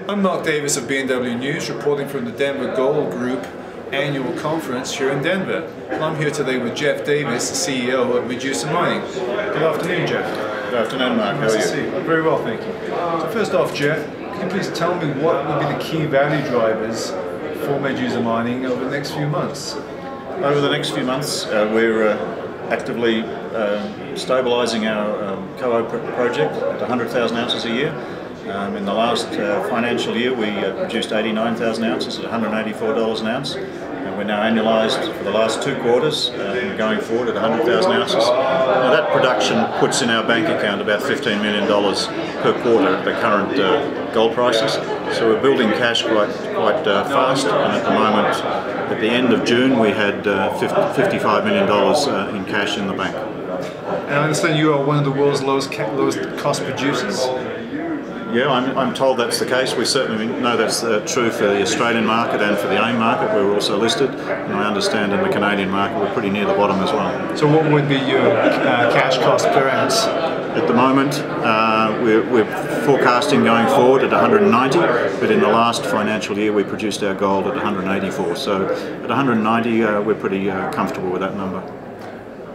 I'm Geoff Davis of BMW News, reporting from the Denver Gold Group annual conference here in Denver. And I'm here today with Geoff Davis, the CEO of Medusa Mining. Good afternoon, Geoff. Good afternoon, Mark. Nice How are to you? see you. Very well, thank you. So first off, Geoff, can you please tell me what would be the key value drivers for Medusa Mining over the next few months? Over the next few months, we're actively stabilising our COO project at 100,000 ounces a year. In the last financial year, we produced 89,000 ounces at $184 an ounce. And we're now annualised for the last 2 quarters, going forward at 100,000 ounces. Now that production puts in our bank account about $15 million per quarter at the current gold prices. So we're building cash quite fast, and at the moment, at the end of June, we had $55 million in cash in the bank. And I understand you are one of the world's lowest cost producers. Yeah, I'm told that's the case. We certainly know that's true for the Australian market and for the AIM market, where we're also listed. And I understand in the Canadian market we're pretty near the bottom as well. So what would be your cash cost per ounce? At the moment, we're forecasting going forward at 190, but in the last financial year we produced our gold at 184. So at 190 we're pretty comfortable with that number.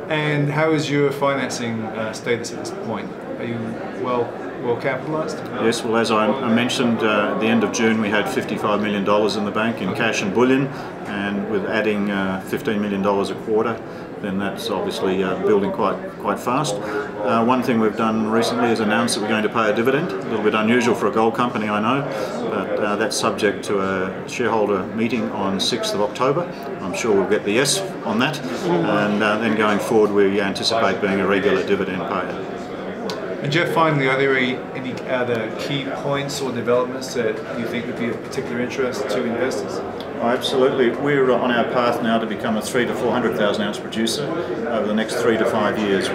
And how is your financing status at this point? Are you well capitalised? Yes, well, as I mentioned, at the end of June we had $55 million in the bank in cash and bullion, and with adding $15 million a quarter, then that's obviously building quite fast. One thing we've done recently is announce that we're going to pay a dividend. A little bit unusual for a gold company, I know, but that's subject to a shareholder meeting on 6th of October. I'm sure we'll get the yes on that, and then going forward we anticipate being a regular dividend payer. And Geoff, finally, are there any other key points or developments that you think would be of particular interest to investors? Oh, absolutely. We're on our path now to become a 300,000 to 400,000 ounce producer over the next 3 to 5 years.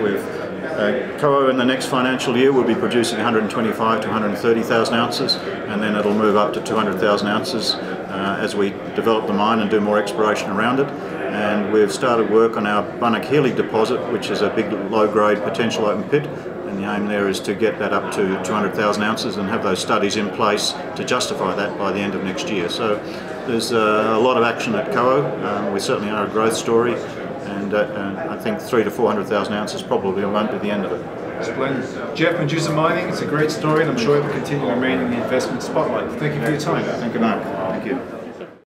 COO in the next financial year will be producing 125,000 to 130,000 ounces, and then it'll move up to 200,000 ounces as we develop the mine and do more exploration around it. And we've started work on our Bunnock-Healy deposit, which is a big low-grade potential open pit. And the aim there is to get that up to 200,000 ounces and have those studies in place to justify that by the end of next year. So there's a lot of action at COO. We certainly are a growth story, and I think 300,000 to 400,000 ounces probably won't be the end of it. Splendid. Geoff, Medusa Mining, it's a great story, and I'm sure it will continue to remain in the investment spotlight. Thank you for your time. Thank you, Mark. Thank you.